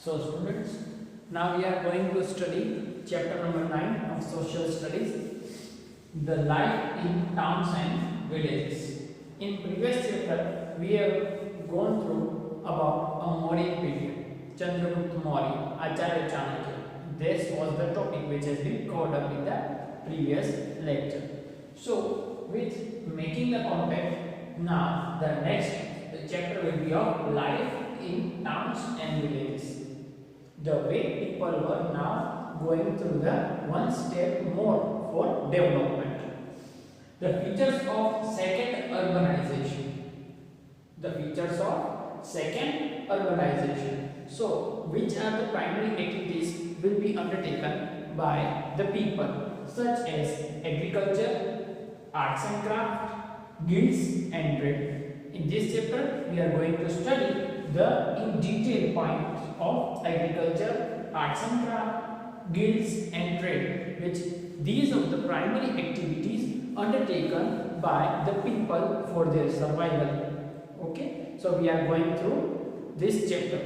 So students, now we are going to study chapter number 9 of social studies, the life in towns and villages. In previous chapter, we have gone through about a Mauryan period, Chandragupta Maurya, Acharya Chanakya. This was the topic which has been covered up in the previous lecture. So, with making the contact, now the next chapter will be of life in towns and villages. The way people were now going through the one step more for development. The features of second urbanization. The features of second urbanization. So, which are the primary activities will be undertaken by the people, such as agriculture, arts and craft, guilds and trade. In this chapter, we are going to study the in detail points of agriculture, arts and craft, guilds and trade, which these are the primary activities undertaken by the people for their survival. Okay, so we are going through this chapter.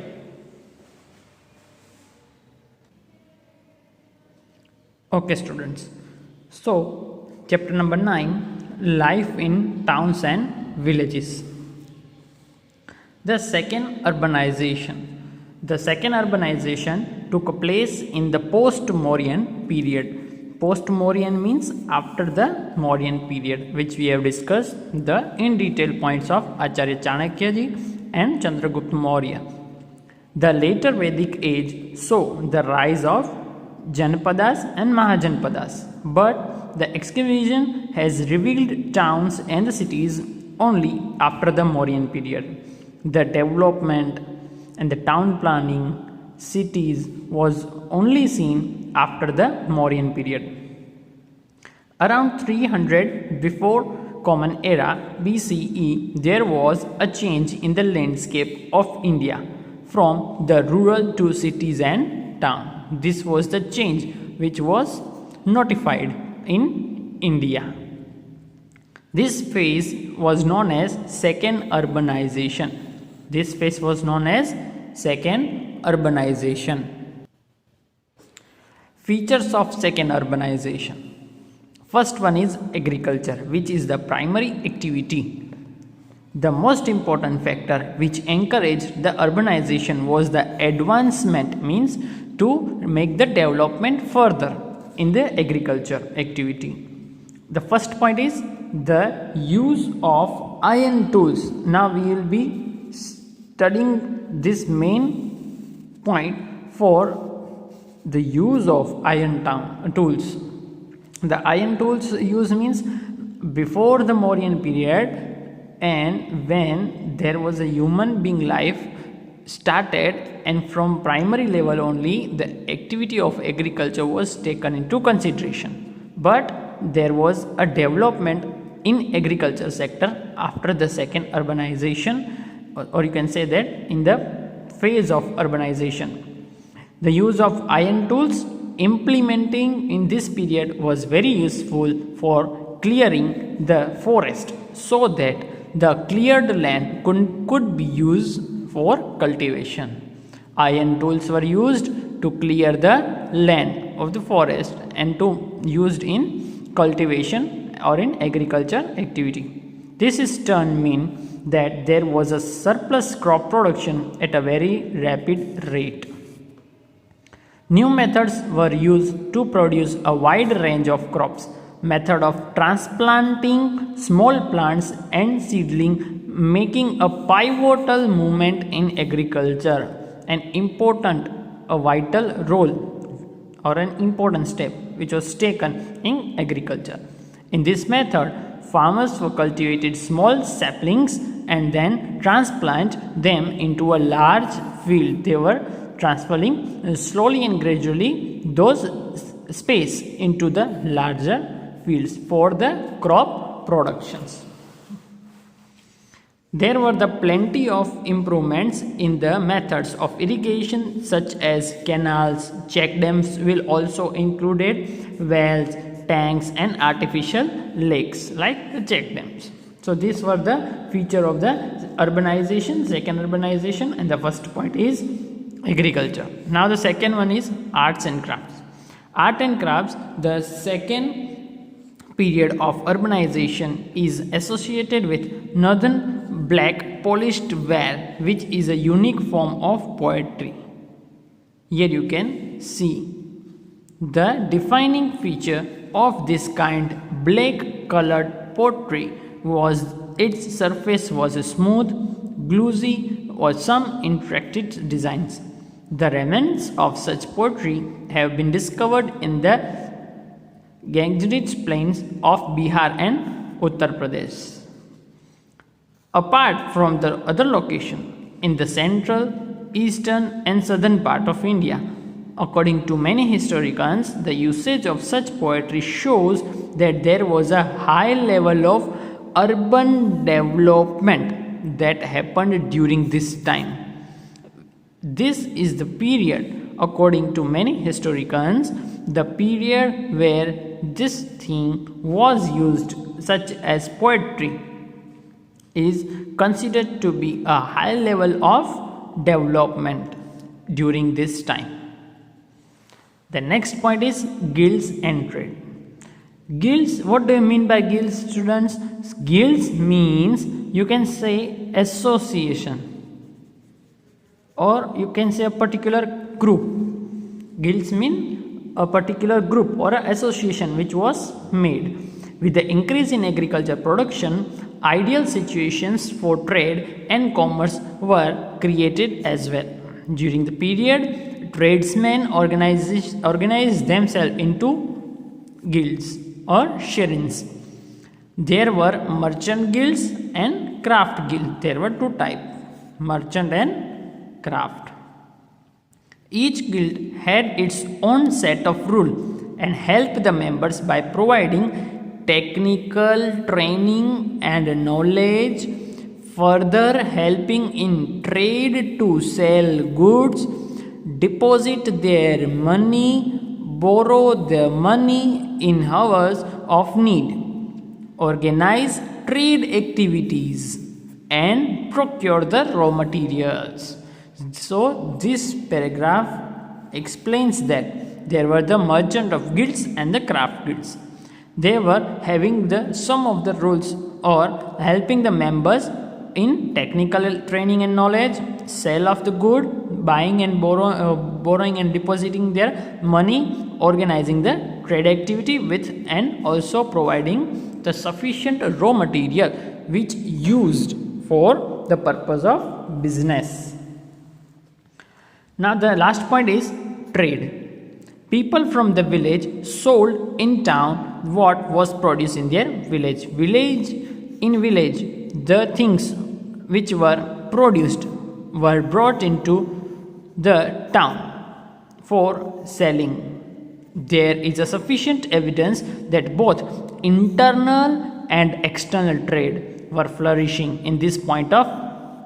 Okay students, so chapter number 9, life in towns and villages. The second urbanization. The second urbanization took place in the post-Mauryan period. Post-Mauryan means after the Mauryan period, which we have discussed the in detail points of Acharya Chanakya ji and Chandragupta Maurya. The later Vedic age saw the rise of Janapadas and Mahajanpadas, but the excavation has revealed towns and the cities only after the Mauryan period. The development and the town planning cities was only seen after the Mauryan period. Around 300 before Common Era BCE, there was a change in the landscape of India from the rural to cities and town. This was the change which was notified in India. This phase was known as second urbanization. This phase was known as second urbanization. Features of second urbanization. First one is agriculture, which is the primary activity. The most important factor which encouraged the urbanization was the advancement, means to make the development further in the agriculture activity. The first point is the use of iron tools. Now we will be studying this main point for the use of iron tools. The iron tools use means before the Mauryan period, and when there was a human being life started, and from primary level only the activity of agriculture was taken into consideration. But there was a development in agriculture sector after the second urbanization, or you can say that in the phase of urbanization. The use of iron tools implementing in this period was very useful for clearing the forest, so that the cleared land could be used for cultivation. Iron tools were used to clear the land of the forest and to used in cultivation or in agriculture activity. This in turn mean that there was a surplus crop production at a very rapid rate. New methods were used to produce a wide range of crops. Method of transplanting small plants and seedling making a pivotal movement in agriculture, a vital role or an important step which was taken in agriculture. In this method, farmers were cultivated small saplings and then transplant them into a large field. They were transferring slowly and gradually those space into the larger fields for the crop productions. There were the plenty of improvements in the methods of irrigation, such as canals. Check dams will also included wells, tanks and artificial lakes like the check dams. So these were the feature of the urbanization, second urbanization, and the first point is agriculture. Now the second one is arts and crafts. Art and crafts, the second period of urbanization, is associated with northern black polished ware, which is a unique form of poetry. Here you can see the defining feature of this kind black colored pottery was its surface was smooth, glossy, or some intricate designs. The remnants of such pottery have been discovered in the Ganges plains of Bihar and Uttar Pradesh. Apart from the other location in the central, eastern and southern part of India, according to many historians, the usage of such poetry shows that there was a high level of urban development that happened during this time. This is the period, according to many historians, the period where this thing was used, such as poetry, is considered to be a high level of development during this time. The next point is guilds and trade. Guilds, what do you mean by guilds, students? Guilds means, you can say, association, or you can say a particular group. Guilds mean a particular group or an association which was made. With the increase in agriculture production, ideal situations for trade and commerce were created as well. During the period, tradesmen organized themselves into guilds or shrines. There were merchant guilds and craft guilds. There were two types, merchant and craft. Each guild had its own set of rules and helped the members by providing technical training and knowledge, further helping in trade to sell goods, deposit their money, borrow the money in hours of need, organize trade activities, and procure the raw materials. So this paragraph explains that there were the merchant of guilds and the craft guilds. They were having some of the rules or helping the members in technical training and knowledge, sale of the good, buying and borrowing and depositing their money, organizing the trade activity with, and also providing the sufficient raw material which used for the purpose of business. Now the last point is trade. People from the village sold in town what was produced in their village. In village, the things which were produced were brought into the town for selling. There is a sufficient evidence that both internal and external trade were flourishing in this point of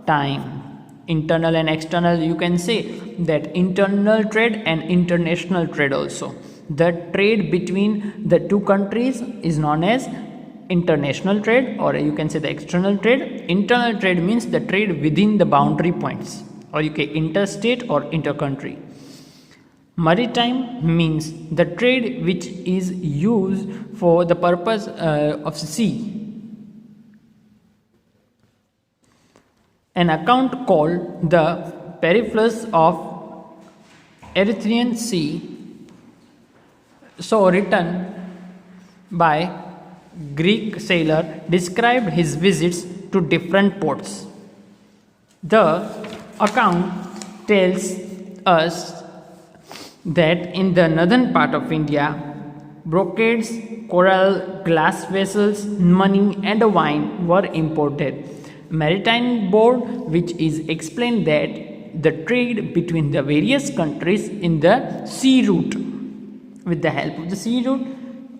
time. Internal and external, you can say that internal trade and international trade also. The trade between the two countries is known as international trade, or you can say the external trade. Internal trade means the trade within the boundary points, or you can interstate or intercountry. Maritime means the trade which is used for the purpose of sea. An account called the Peripherals of Erythraean Sea, so written by Greek sailor, described his visits to different ports. The account tells us that in the northern part of India, brocades, coral, glass vessels, money and wine were imported. Maritime Board, which is explained that the trade between the various countries in the sea route, with the help of the sea route,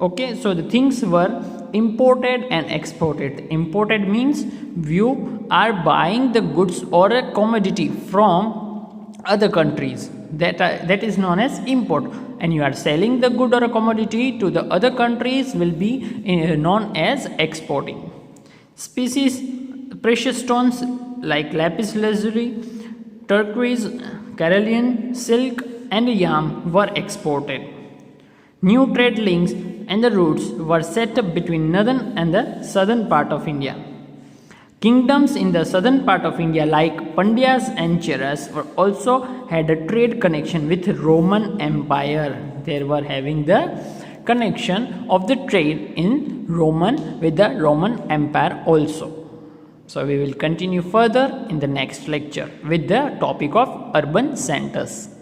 okay, so the things were imported and exported. Imported means you are buying the goods or a commodity from other countries, that is known as import, and you are selling the good or a commodity to the other countries will be known as exporting. Species precious stones like lapis lazuli, turquoise, Caroline, silk, and yam were exported. New trade links and the routes were set up between northern and the southern part of India. Kingdoms in the southern part of India like Pandyas and Cheras were also had a trade connection with Roman Empire. They were having the connection of the trade in Roman with the Roman Empire also. So we will continue further in the next lecture with the topic of urban centers.